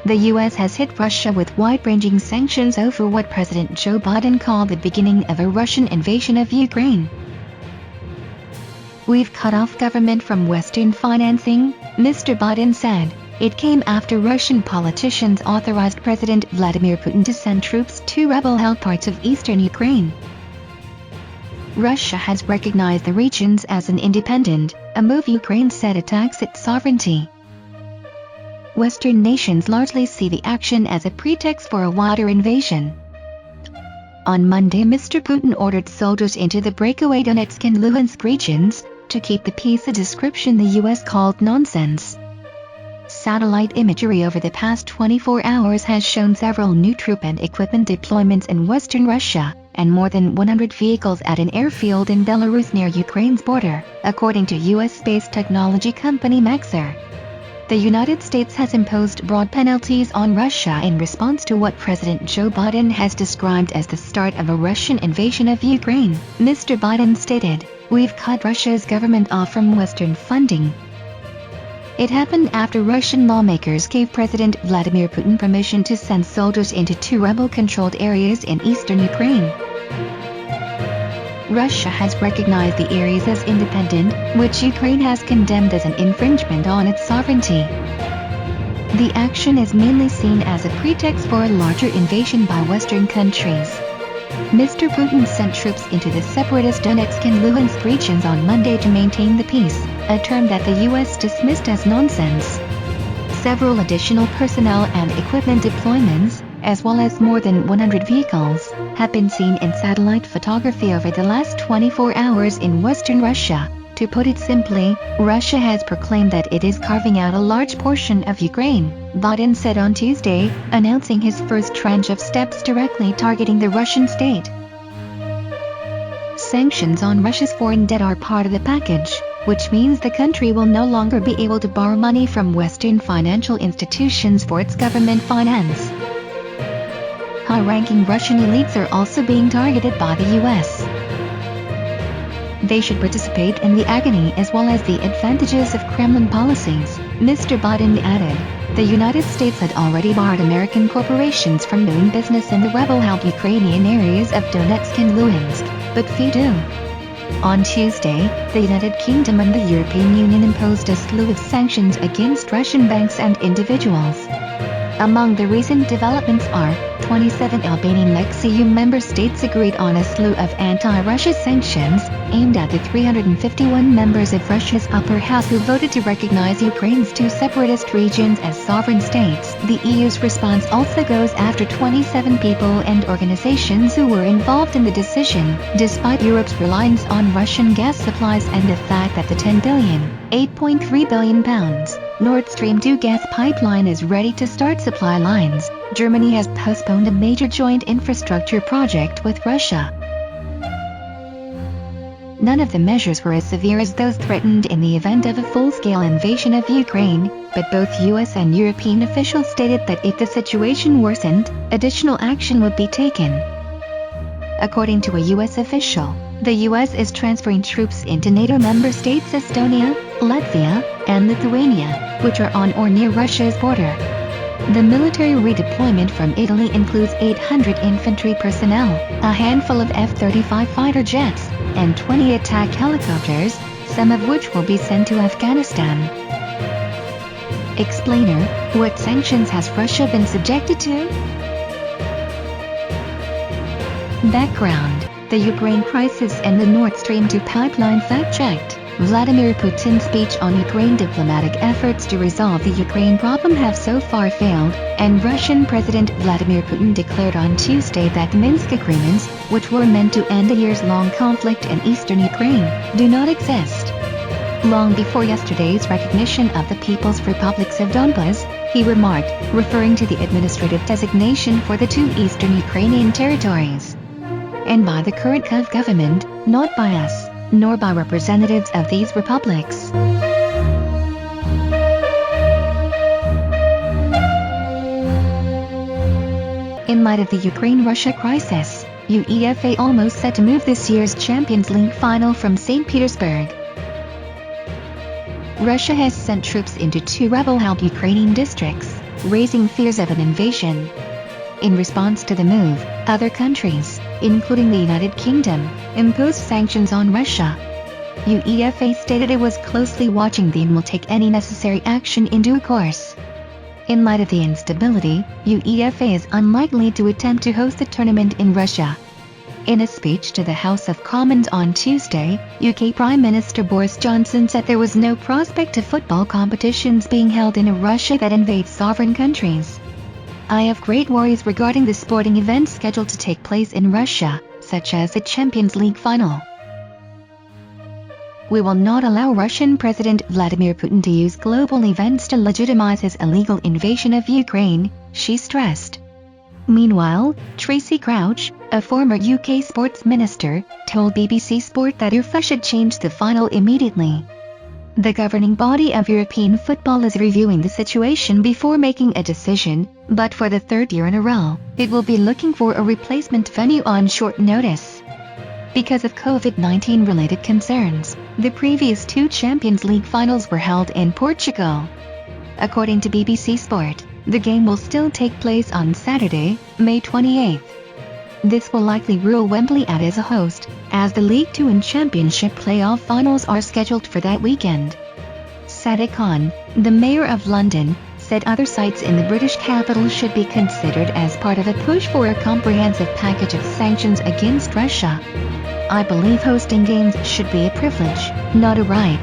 the U.S. has hit Russia with wide-ranging sanctions over what President Joe Biden called the beginning of a Russian invasion of Ukraine. "We've cut off government from Western financing," Mr. Biden said. It came after Russian politicians authorized President Vladimir Putin to send troops to rebel-held parts of eastern Ukraine. Russia has recognized the regions as an independent, a move Ukraine said attacks its sovereignty. Western nations largely see the action as a pretext for a wider invasion. On Monday, Mr. Putin ordered soldiers into the breakaway Donetsk and Luhansk regions to keep the peace, a description the U.S. called nonsense. Satellite imagery over the past 24 hours has shown several new troop and equipment deployments in western Russia, and more than 100 vehicles at an airfield in Belarus near Ukraine's border, according to U.S. space technology company Maxar. The United States has imposed broad penalties on Russia in response to what President Joe Biden has described as the start of a Russian invasion of Ukraine. Mr. Biden stated, "We've cut Russia's government off from Western funding." It happened after Russian lawmakers gave President Vladimir Putin permission to send soldiers into 2 rebel-controlled areas in eastern Ukraine. Russia has recognized the areas as independent, which Ukraine has condemned as an infringement on its sovereignty. The action is mainly seen as a pretext for a larger invasion by Western countries. Mr. Putin sent troops into the separatist Donetsk and Luhansk regions on Monday to maintain the peace, a term that the U.S. dismissed as nonsense. Several additional personnel and equipment deployments, as well as more than 100 vehicles, have been seen in satellite photography over the last 24 hours in western Russia. To put it simply, Russia has proclaimed that it is carving out a large portion of Ukraine, Biden said on Tuesday, announcing his first tranche of steps directly targeting the Russian state. Sanctions on Russia's foreign debt are part of the package, which means the country will no longer be able to borrow money from Western financial institutions for its government finance. High-ranking Russian elites are also being targeted by the U.S. They should participate in the agony as well as the advantages of Kremlin policies, Mr. Biden added. The United States had already barred American corporations from doing business in the rebel-held Ukrainian areas of Donetsk and Luhansk, but few do. On Tuesday, the United Kingdom and the European Union imposed a slew of sanctions against Russian banks and individuals. Among the recent developments are, 27 Albanian ex-EU member states agreed on a slew of anti-Russia sanctions, aimed at the 351 members of Russia's upper house who voted to recognize Ukraine's 2 separatist regions as sovereign states. The EU's response also goes after 27 people and organizations who were involved in the decision, despite Europe's reliance on Russian gas supplies and the fact that the £10 billion, £8.3 billion, Nord Stream 2 gas pipeline is ready to start supply lines. Germany has postponed a major joint infrastructure project with Russia. None of the measures were as severe as those threatened in the event of a full-scale invasion of Ukraine, but both U.S. and European officials stated that if the situation worsened, additional action would be taken. According to a U.S. official, the U.S. is transferring troops into NATO member states Estonia, Latvia, and Lithuania, which are on or near Russia's border. The military redeployment from Italy includes 800 infantry personnel, a handful of F-35 fighter jets, and 20 attack helicopters, some of which will be sent to Afghanistan. Explainer: what sanctions has Russia been subjected to? Background: the Ukraine crisis and the Nord Stream 2 pipeline fact-checked. Vladimir Putin's speech on Ukraine diplomatic efforts to resolve the Ukraine problem have so far failed, and Russian President Vladimir Putin declared on Tuesday that the Minsk agreements, which were meant to end a years-long conflict in eastern Ukraine, do not exist. Long before yesterday's recognition of the People's Republics of Donbas, he remarked, referring to the administrative designation for the 2 eastern Ukrainian territories. And by the current Kyiv government, not by us, nor by representatives of these republics. In light of the Ukraine-Russia crisis, UEFA almost set to move this year's Champions League final from St. Petersburg. Russia has sent troops into 2 rebel-held Ukrainian districts, raising fears of an invasion. In response to the move, other countries, including the United Kingdom, imposed sanctions on Russia. UEFA stated it was closely watching them and will take any necessary action in due course. In light of the instability, UEFA is unlikely to attempt to host the tournament in Russia. In a speech to the House of Commons on Tuesday, UK Prime Minister Boris Johnson said there was no prospect of football competitions being held in a Russia that invades sovereign countries. "I have great worries regarding the sporting events scheduled to take place in Russia, such as the Champions League final. We will not allow Russian President Vladimir Putin to use global events to legitimize his illegal invasion of Ukraine," she stressed. Meanwhile, Tracy Crouch, a former UK sports minister, told BBC Sport that UEFA should change the final immediately. The governing body of European football is reviewing the situation before making a decision, but for the third year in a row, it will be looking for a replacement venue on short notice. Because of COVID-19 related concerns, the previous two Champions League finals were held in Portugal. According to BBC Sport, the game will still take place on Saturday, May 28th. This will likely rule Wembley out as a host, as the League Two and Championship playoff finals are scheduled for that weekend. Sadiq Khan, the mayor of London, said other sites in the British capital should be considered as part of a push for a comprehensive package of sanctions against Russia. "I believe hosting games should be a privilege, not a right,"